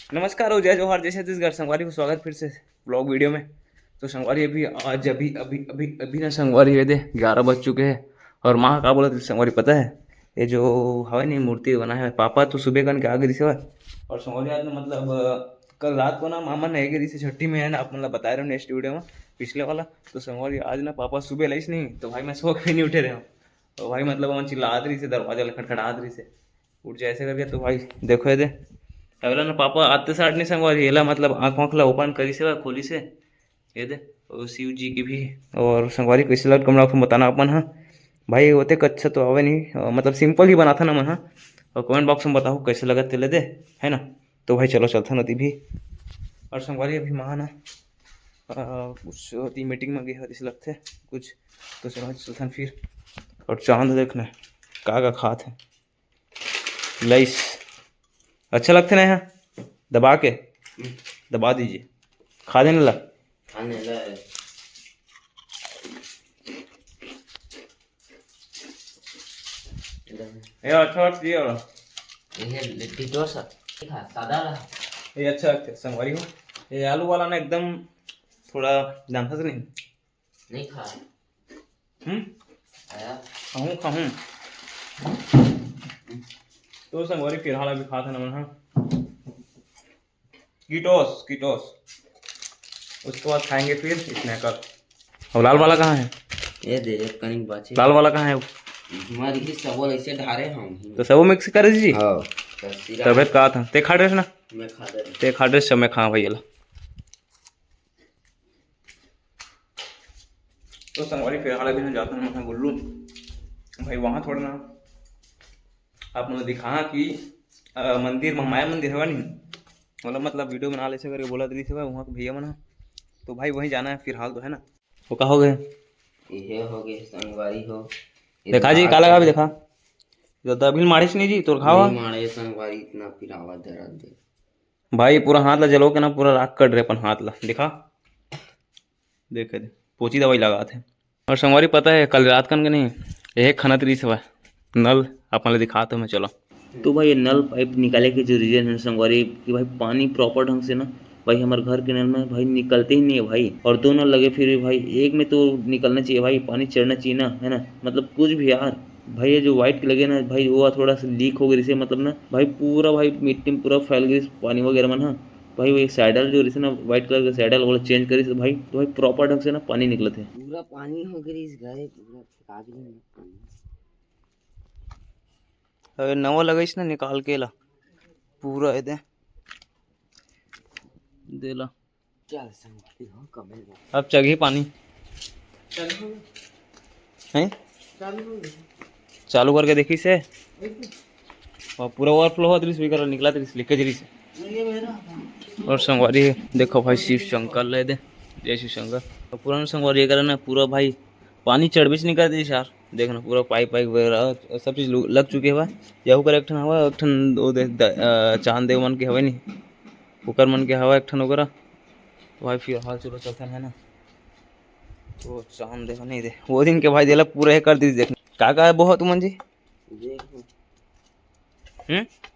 नमस्कार हो, जय जोहार, जय छत्तीसगढ़। संगवारी को स्वागत फिर से ब्लॉग वीडियो में। तो संगवारी अभी आज अभी अभी अभी अभी ना संगवारी ये दे 11 बज चुके हैं। और माँ का बोला तो संगवारी पता है, ये जो हवा नहीं मूर्ति बना है पापा तो सुबह कन के आ गई थी। और संगवारी आज ना मतलब कल रात को ना मामा ने गिरी से छठी में है ना, आप मतलब बता रहे हो नेक्स्ट वीडियो में पिछले वाला। तो संगवारी आज ना पापा सुबह लाइस नहीं, तो भाई मैं सो के नहीं उठे रहे हूँ। तो भाई मतलब वहाँ चिल्ला रही से, दरवाजा खटखटा रही से उठ जाए ऐसे करके। तो भाई देखो ये दे अगला ना पापा आते साठ नहीं संगवारी हेला मतलब आँख वाँख ला ओपन करी से खोली से ये दे। और शिव जी की भी और संगवारी कैसे लग कमरा बताना अपन। हाँ भाई होते अच्छा तो आवे नहीं मतलब सिंपल ही बना था ना मन। हाँ और कमेंट बॉक्स में बताओ कैसे लगा तेले दे, है ना। तो भाई चलो चलता नदी भी। और संगवारी अभी महा ना कुछ होती मीटिंग में गई होती से लगते कुछ। तो संगवारी चलता फिर। और चांद देखना का खात है लाइस अच्छा लगते ना यहाँ दबा के दबा दीजिए खा देने ला खाने ला ये अच्छा लगता है वाला। ये लिट्टी डोसा खा सादा रहा। ये अच्छा लगता है संगवारी हो। ये आलू वाला ना एकदम थोड़ा जानता नहीं। नहीं खा आया खाऊं खाऊं। तो संगवारी फिलहाल अभी खा था ना मन। कीटोस कीटोस उसके बाद खाएंगे फिर स्नैकर। और लाल वाला कहाँ है? ये दे कनिक बाचे लाल वाला कहाँ है? हमारी ही सबो ऐसे ढारे हम तो सब मिक्स कर दीजिए। हां तबियत कहा था ते खा ड्रेस ना मैं खा दे ते खा ड्रेस सब मैं खा भैया। तो संगवारी फिलहाल अभी ना जाता हूँ मैं गुल्लू भाई वहाँ थोड़ा ना आप मुझे दिखाना कि मंदिर में माया मंदिर है नहीं मतलब वीडियो बना ले से करके बोला दी थी वहाँ के भैया मना। तो भाई वहीं जाना है फिलहाल तो, है ना। वो कहा हो गए ये हो गए संगवारी हो देखा जी काला का भी देखा जो दबिल मारिस नहीं जी तोर खावा नहीं मारे संगवारी इतना पिरावा दर्द दे भाई पूरा हाथ ला जलो के ना पूरा राख कट रहे अपन हाथ ला दिखा देखे दे पोची दवाई लगा थे। और संगवारी पता है कल रात कन के नहीं एक खनत रही से नल अपन ले दिखा तो मैं चलो। तो भाई ये नल पाइप निकाले के जो रीजन है संगवारी कि भाई पानी प्रॉपर ढंग से ना भाई हमारे घर के नल में भाई निकलते ही नहीं है भाई। और दो नल लगे फिर भी भाई एक में तो निकलना चाहिए भाई, पानी चढ़ना चाहिए ना, है ना। मतलब कुछ भी यार भाई ये जो व्हाइट लगे ना भाई वो थोड़ा सा लीक हो गई से मतलब ना भाई पूरा भाई मिट्टी में पूरा फैल गई पानी वगैरह में ना। भाई वो एक सैडल जो रही ना व्हाइट कलर का सैडल वाला चेंज करी भाई तो भाई प्रॉपर ढंग से ना पानी निकले थे। पूरा पानी हो गई इस गए पूरा कागज में पानी अरे नवा लगाइस ना निकाल के ला पूरा है दे देला चल संगवारी हो कमेल अब चढ़ी पानी चल है चालू चालू करके देखी से और पूरा ओवरफ्लो हो दृश्य कर निकला दृश्य लीकेज रही से। ये मेरा और संगवारी देखो भाई शिव शंकर ले दे जय शिव शंकर। और पुराना संगवारी ये ना पूरा भाई पानी चढ़ भी नहीं कर दी यार। देखना पूरा पाइप वाइप वगैरह सब चीज़ लग चुके हवा यहू कर एक ठन हवा एक ठन वो दे चांद देव मन के हवा नहीं उकर मन के हवा एक ठन वगैरह। तो भाई फिर हाल चलो चलता है ना। तो चांद देव नहीं दे वो दिन के भाई देला पूरा है कर दी देखना का है बहुत मन जी देख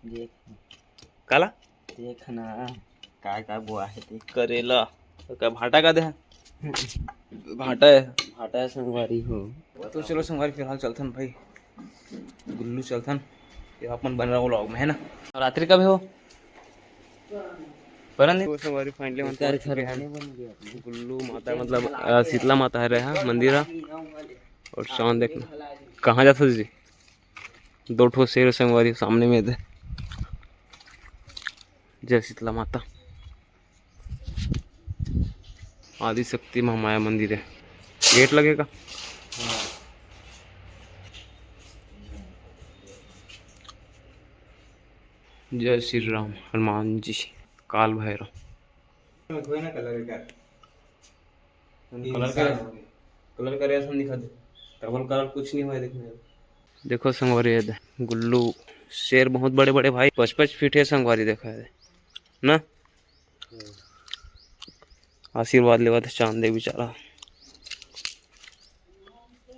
देख काला देखना काय बुआ है देख करेला तो क्या भाटा का दे है भाटा है भाटा संगवारी हो तो चलो संगवारी फिलहाल चलथन भाई गुल्लू चलथन ये अपन बन रहा व्लॉग में, है ना। और रात्रि का भी हो परन तो संगवारी फाइनली मन पहुंच चुके हैं गुल्लू माता मतलब शीतला माता है रहा मंदिर है। और शान देखना कहाँ जाता जी दो ठो शेर संगवारी सामने में दे जय शीतला माता आदि शक्ति महामाया मंदिर है गेट लगेगा। जय श्री राम हनुमान जी काल भैरव कलर का रेशम दिखा दे डबल कलर कुछ नहीं हुआ देखने। देखो संगवारी है गुल्लू शेर बहुत बड़े बड़े भाई 55 फीट है संगवारी देखा है ना। आशीर्वाद लेवा था चांद दे बेचारा।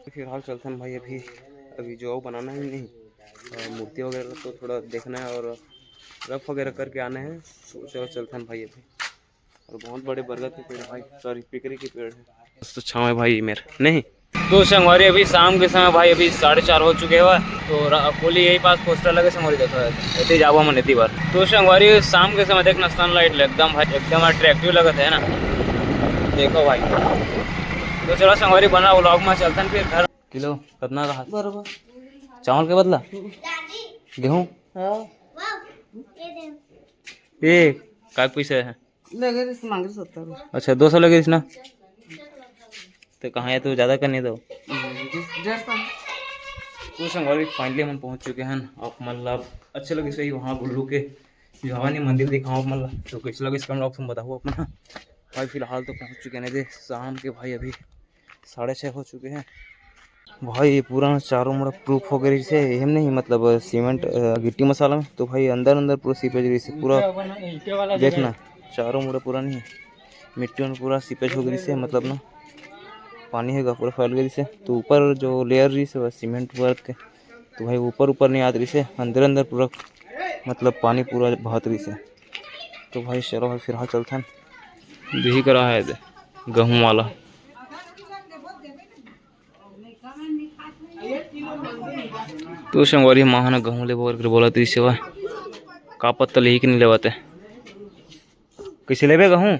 फिलहाल चलते हैं भाई अभी अभी जो बनाना है नहीं मूर्ति वगैरह तो थोड़ा देखना है। और रफ वगैरह करके आने हैं तो चलो चलते हैं भाई अभी। और बहुत बड़े बरगद के पेड़ है भाई, सॉरी पिकरी के पेड़ है। तो छाँव है भाई मेरे नहीं। तो संगवारी अभी शाम के समय भाई अभी 4:30 हो चुके हैं तो पुली यही पास पोस्टर लगे संगवारी देखो ऐसे जाबो मन इतनी बार। तो संगवारी शाम के समय देखना सनलाइट एकदम भाई एकदम अट्रैक्टिव लगता है ना, देखो भाई। तो चलो संगवारी बना व्लॉग में चलते हैं फिर घर। किलो कितना का बरोबर चावल के बदला गेहूँ हाँ ये काय पैसे है? लगे रे मांगे 70। अच्छा 200 लगे इस ना, तो कहाँ है तो ज़्यादा करने दो। तो संगवारी फाइनली हम पहुंच चुके हैं। अब मतलब अच्छे लगे सही वहाँ गुल्लू के जो भवानी मंदिर दिखाओ मतलब, तो कैसे लगे इसका ब्लॉग तुम बताओ अपना भाई। फिलहाल तो पहुंच चुके हैं शाम के भाई अभी 6:30 हो चुके हैं भाई। ये पूरा चारों मुड़ा प्रूफ वगैरह से हम नहीं मतलब सीमेंट गिट्टी मसाला में, तो भाई अंदर अंदर पूरा सीपेज रही से पूरा देखना चारों मुड़ा पूरा नहीं मिट्टी में पूरा सीपेज हो गई से मतलब ना पानी है पूरा फैल गई से। तो ऊपर जो लेयर रही से बस सीमेंट वर्क के, तो भाई ऊपर नहीं आती रही से अंदर अंदर पूरा मतलब पानी पूरा बहत रही से। तो भाई चलो भाई फिलहाल चलते हैं यही करा है गेहूँ वाला। तो संगवारी महाना गेहूँ ले बोल कर बोला तो इससे वह का पत्ता ले कि नहीं लेवाते कैसे लेबे गेहूँ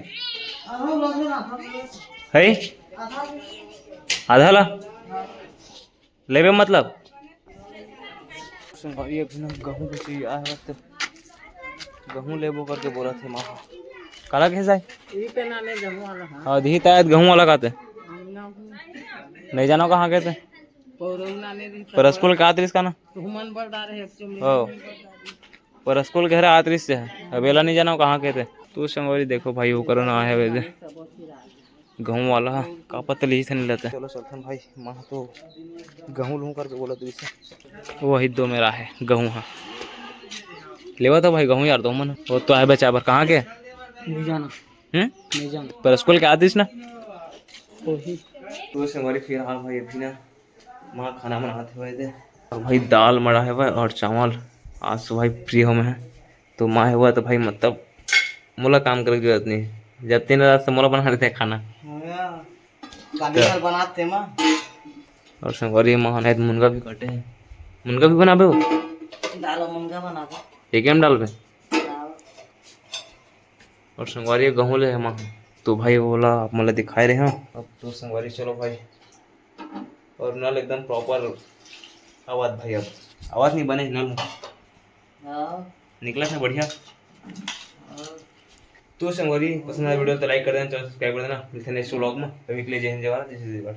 है आधा ला लेबे मतलब। संगवारी अभी ना गेहूँ कैसे आया वक्त गेहूँ लेबो करके बोला थे माँ काला कैसे जाए हाँ दी तायत गेहूँ वाला कहते नहीं जानो कहाँ कहते पर स्कूल का आतरिस का ना हो पर स्कूल के हरा आतरिस से है अबेला नहीं जाना कहाँ कहते। तो संगवारी देखो भाई वो करना है वैसे गेहूँ वाला का पत्ता ली से नहीं लेते। चलो चलते भाई माँ तो गेहूँ लूँ करके बोला तो इसे वही दो मेरा है गेहूँ है लेवा था भाई गेहूँ यार दो मन वो तो है बचा पर कहाँ के नहीं जाना नहीं जाना पर स्कूल के आतिश ना तो संगवारी फिर हाँ भाई अभी ना माँ खाना बनाते हुए थे और भाई दाल मड़ा है भाई और चावल आज तो भाई फ्री हो में है। तो माँ है हुआ तो भाई मतलब मोला काम करने की जरूरत नहीं जब 3 रात से मोला बना रहे थे खाना बनाते माँ। और संगवारी माँ है मुनगा भी काटे हैं मुनगा भी बनाबे हो दाल मुनगा बना एक डाल पे और संगवारी गेहूँ ले है माँ तो भाई बोला आप मतलब दिखाए रहे हैं। अब तो संगवारी चलो भाई और नल एकदम प्रॉपर आवाज़ भाई अब आवाज़ नहीं बने नल निकला था बढ़िया। तो संगवारी पसंद आया वीडियो तो लाइक कर देना, चैनल सब्सक्राइब कर देना। मिलते हैं नेक्स्ट व्लॉग में, तभी के लिए जय हिंद जय भारत जय श्री देव।